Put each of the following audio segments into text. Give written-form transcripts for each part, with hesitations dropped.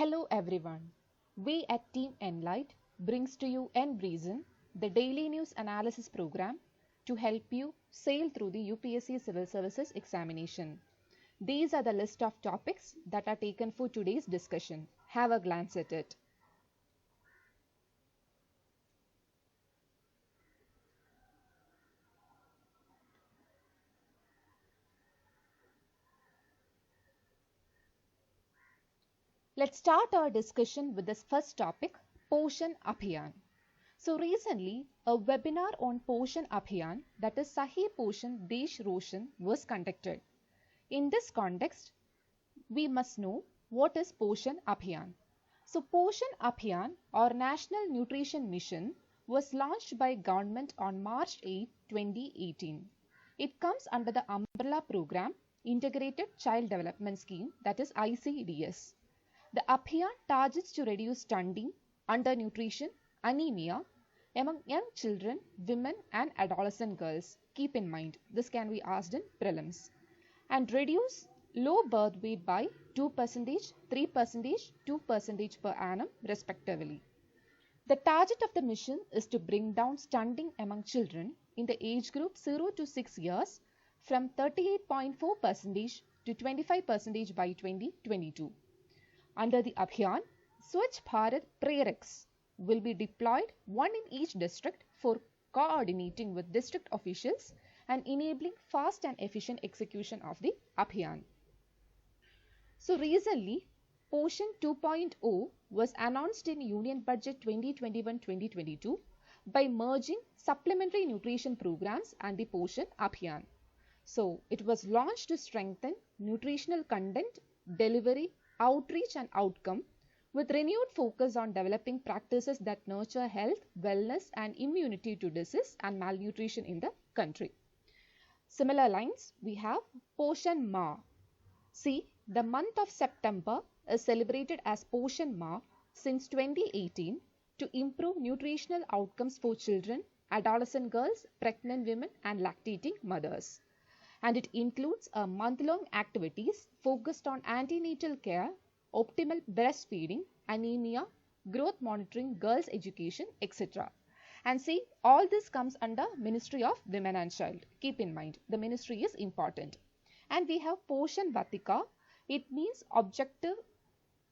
Hello everyone. We at Team Enlight brings to you ENbreezEN, the daily news analysis program to help you sail through the UPSC Civil Services examination. These are the list of topics that are taken for today's discussion. Have a glance at it. Let's start our discussion with this first topic, POSHAN ABHIYAN. So recently, a webinar on POSHAN ABHIYAN, that is Sahi Poshan Desh Roshan, was conducted. In this context, we must know what is POSHAN ABHIYAN. So POSHAN ABHIYAN or National Nutrition Mission was launched by government on March 8, 2018. It comes under the umbrella program Integrated Child Development Scheme, that is ICDS. The Abhiyan targets to reduce stunting, undernutrition, anemia among young children, women and adolescent girls. Keep in mind, this can be asked in prelims. And reduce low birth weight by 2%, 3%, 2% per annum respectively. The target of the mission is to bring down stunting among children in the age group 0 to 6 years from 38.4% to 25% by 2022. Under the Abhiyan, Swachh Bharat Prereqs will be deployed, one in each district, for coordinating with district officials and enabling fast and efficient execution of the Abhiyan. So recently, POSHAN 2.0 was announced in Union Budget 2021-2022 by merging supplementary nutrition programs and the POSHAN Abhiyan. So it was launched to strengthen nutritional content, delivery, outreach and outcome with renewed focus on developing practices that nurture health, wellness and immunity to disease and malnutrition in the country. Similar lines, we have POSHAN Ma. See, the month of September is celebrated as POSHAN Ma since 2018 to improve nutritional outcomes for children, adolescent girls, pregnant women and lactating mothers. And it includes a month-long activities focused on antenatal care, optimal breastfeeding, anemia, growth monitoring, girls' education, etc. And see, all this comes under Ministry of Women and Child. Keep in mind, the ministry is important. And we have POSHAN Vatika. It means objective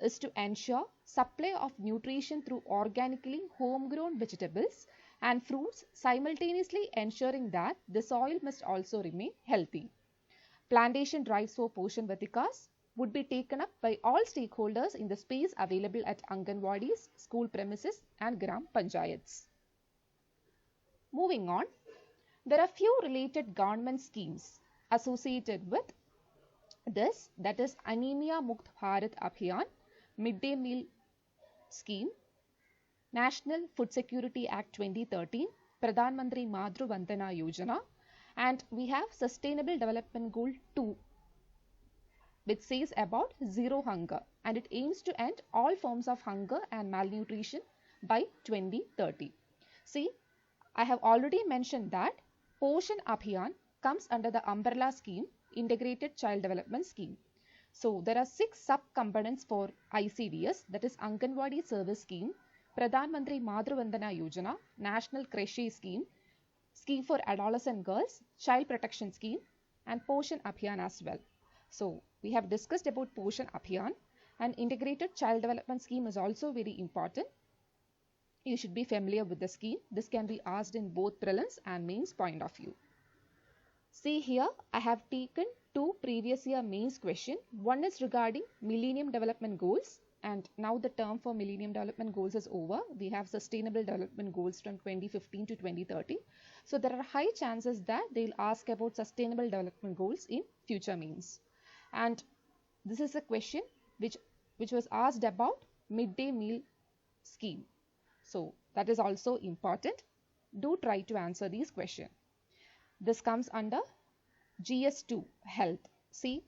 is to ensure supply of nutrition through organically homegrown vegetables and fruits, simultaneously ensuring that the soil must also remain healthy. Plantation drives for POSHAN Vatikas would be taken up by all stakeholders in the space available at Anganwadis, school premises and Gram Panchayats. Moving on, there are few related government schemes associated with this, that is Anemia Mukt Bharat Abhiyan, Midday Meal Scheme, National Food Security Act 2013, Pradhan Mantri Madru Vandana Yojana, and we have Sustainable Development Goal 2, which says about zero hunger, and it aims to end all forms of hunger and malnutrition by 2030. See, I have already mentioned that POSHAN Abhiyan comes under the umbrella scheme Integrated Child Development Scheme. So there are 6 sub-components for ICDS, that is Anganwadi Service Scheme, Pradhan Mantri Madru Vandana Yojana, National Creche Scheme, Scheme for Adolescent Girls, Child Protection Scheme and POSHAN Abhiyan as well. So we have discussed about POSHAN Abhiyan, and Integrated Child Development Scheme is also very important. You should be familiar with the scheme. This can be asked in both prelims and mains point of view. See here, I have taken 2 previous year mains question. One is regarding Millennium Development Goals, and now the term for Millennium Development Goals is over. We have Sustainable Development Goals from 2015 to 2030. So there are high chances that they will ask about Sustainable Development Goals in future mains. And this is a question which was asked about midday meal scheme. So that is also important. Do try to answer these questions. This comes under GS2, Health. See,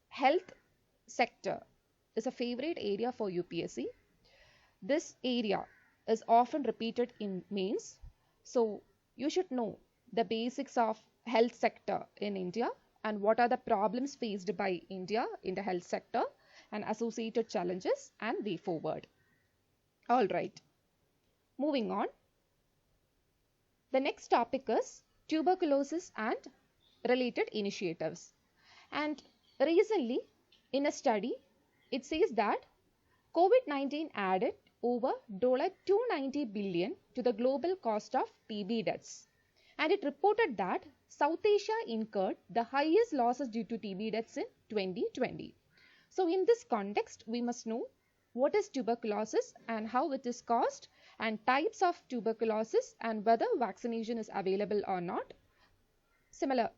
health sector is a favorite area for UPSC. This area is often repeated in mains. So you should know the basics of health sector in India and what are the problems faced by India in the health sector and associated challenges and way forward. Alright, moving on. The next topic is tuberculosis and related initiatives. And recently, in a study, it says that COVID-19 added over $290 billion to the global cost of TB deaths. And it reported that South Asia incurred the highest losses due to TB deaths in 2020. So in this context, we must know what is tuberculosis and how it is caused, and types of tuberculosis and whether vaccination is available or not. Similar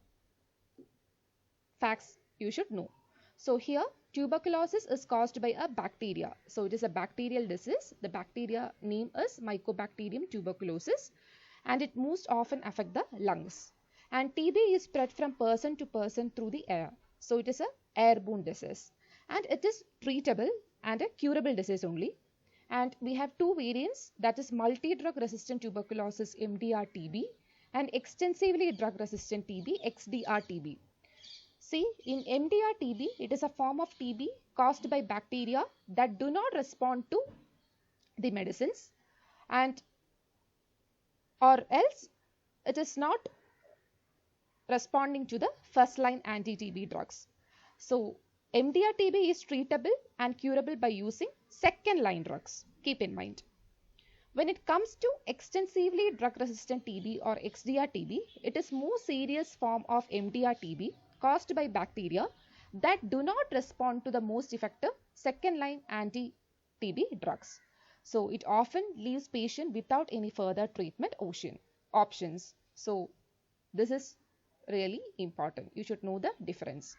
facts you should know. So here, tuberculosis is caused by a bacteria. So it is a bacterial disease. The bacteria name is Mycobacterium tuberculosis, and it most often affect the lungs. And TB is spread from person to person through the air. So it is a airborne disease, and it is treatable and a curable disease only. And we have two variants, that is multi-drug resistant tuberculosis MDR-TB and extensively drug resistant TB XDR-TB. See, in MDR-TB, it is a form of TB caused by bacteria that do not respond to the medicines, and or else it is not responding to the first line anti-TB drugs. So MDR-TB is treatable and curable by using second line drugs. Keep in mind. When it comes to extensively drug resistant TB or XDR-TB, it is more serious form of MDR-TB caused by bacteria that do not respond to the most effective second line anti-TB drugs. So it often leaves patient without any further treatment options. So this is really important. You should know the difference.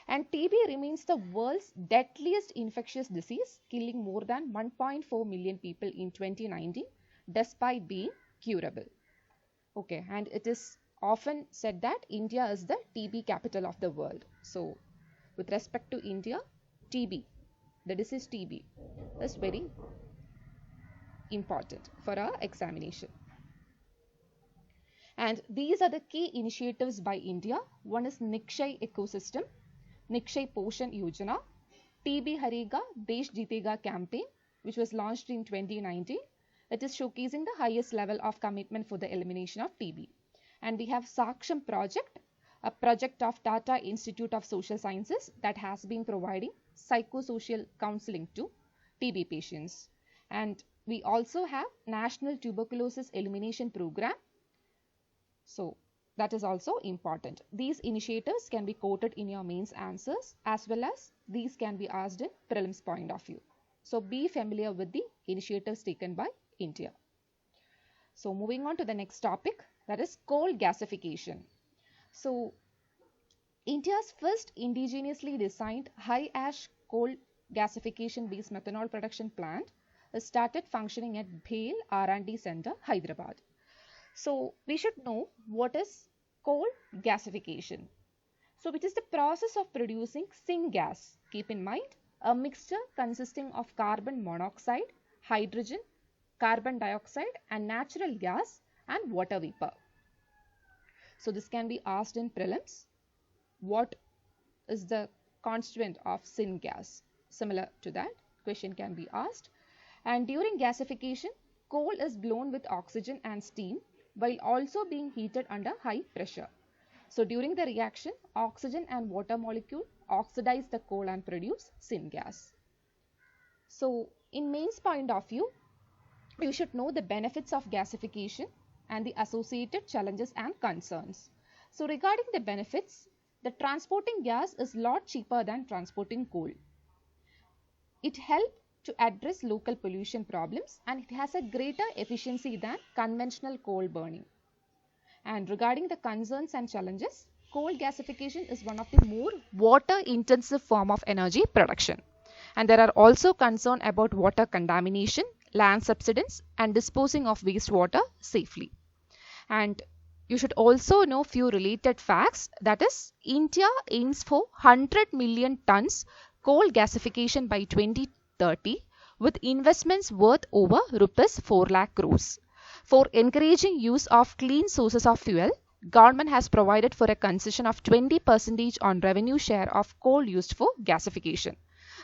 And TB remains the world's deadliest infectious disease, killing more than 1.4 million people in 2019 despite being curable. Okay, and it is often said that India is the TB capital of the world. So with respect to India, TB, the disease TB is very important for our examination. And these are the key initiatives by India. One is Nikshay ecosystem, Nikshay Poshan Yojana, TB Harega Desh Jitega campaign, which was launched in 2019. It is showcasing the highest level of commitment for the elimination of TB. And we have Saksham project, a project of Tata Institute of Social Sciences that has been providing psychosocial counseling to TB patients. And we also have National Tuberculosis Elimination Program. So that is also important. These initiatives can be quoted in your mains answers, as well as these can be asked in prelims point of view. So be familiar with the initiatives taken by India. So moving on to the next topic, that is coal gasification. So India's first indigenously designed high ash coal gasification based methanol production plant is started functioning at Bhel R&D Center, Hyderabad. So we should know what is coal gasification. So it is the process of producing syngas. Keep in mind, a mixture consisting of carbon monoxide, hydrogen, carbon dioxide and natural gas and water vapor. So this can be asked in prelims. What is the constituent of syngas? Similar to that, question can be asked. And during gasification, coal is blown with oxygen and steam while also being heated under high pressure. So during the reaction, oxygen and water molecule oxidize the coal and produce syngas. So in mains point of view, you should know the benefits of gasification and the associated challenges and concerns. So regarding the benefits, the transporting gas is a lot cheaper than transporting coal. It helps to address local pollution problems and it has a greater efficiency than conventional coal burning. And regarding the concerns and challenges, coal gasification is one of the more water intensive form of energy production. And there are also concerns about water contamination, land subsidence and disposing of wastewater safely. And you should also know few related facts, that is India aims for 100 million tons coal gasification by 2030 with investments worth over rupees 4 lakh crores. For encouraging use of clean sources of fuel, government has provided for a concession of 20% on revenue share of coal used for gasification.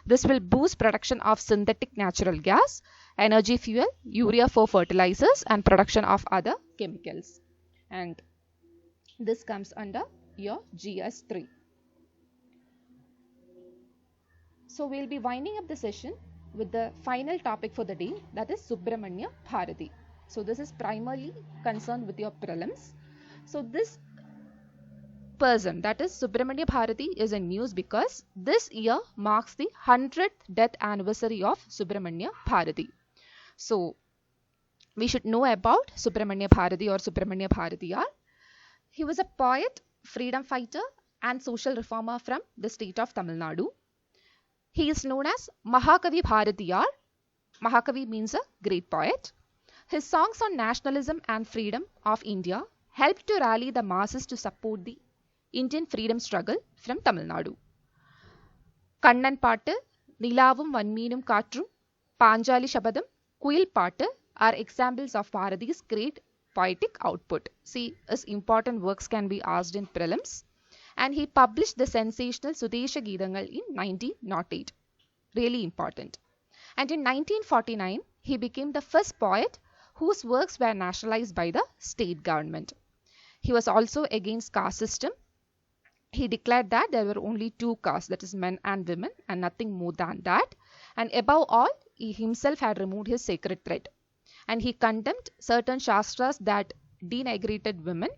This will boost production of synthetic natural gas, energy fuel, urea for fertilizers, and production of other chemicals. And this comes under your GS3. So we'll be winding up the session with the final topic for the day, that is Subramanya Bharati. So this is primarily concerned with your prelims. So this person, that is Subramanya Bharati, is in news because this year marks the 100th death anniversary of Subramanya Bharati. So we should know about Subramanya Bharati or Subramanya Bharatiyar. He was a poet, freedom fighter and social reformer from the state of Tamil Nadu. He is known as Mahakavi Bharatiyar. Mahakavi means a great poet. His songs on nationalism and freedom of India helped to rally the masses to support the Indian freedom struggle from Tamil Nadu. Kannan Pattu, Nilavum Vanmeenum Kaatrum, Panjali Shabadam, Kuil Pattu are examples of Bharati's great poetic output. See, his important works can be asked in prelims. And he published the sensational Sudesha Geethangal in 1908. Really important. And in 1949, he became the first poet whose works were nationalized by the state government. He was also against caste system. He declared that there were only two castes, that is men and women, and nothing more than that. And above all, he himself had removed his sacred thread. And he condemned certain shastras that denigrated women.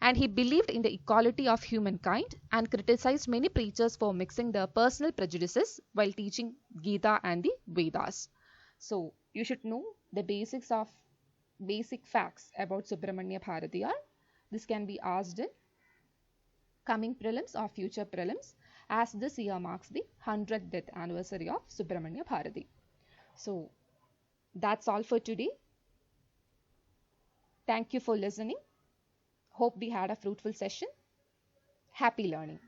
And he believed in the equality of humankind and criticized many preachers for mixing their personal prejudices while teaching Gita and the Vedas. So you should know the basic facts about Subramanya Bharatiyar. This can be asked in coming prelims or future prelims, as this year marks the 100th death anniversary of Subramanya Bharati. So that's all for today. Thank you for listening. Hope we had a fruitful session. Happy learning.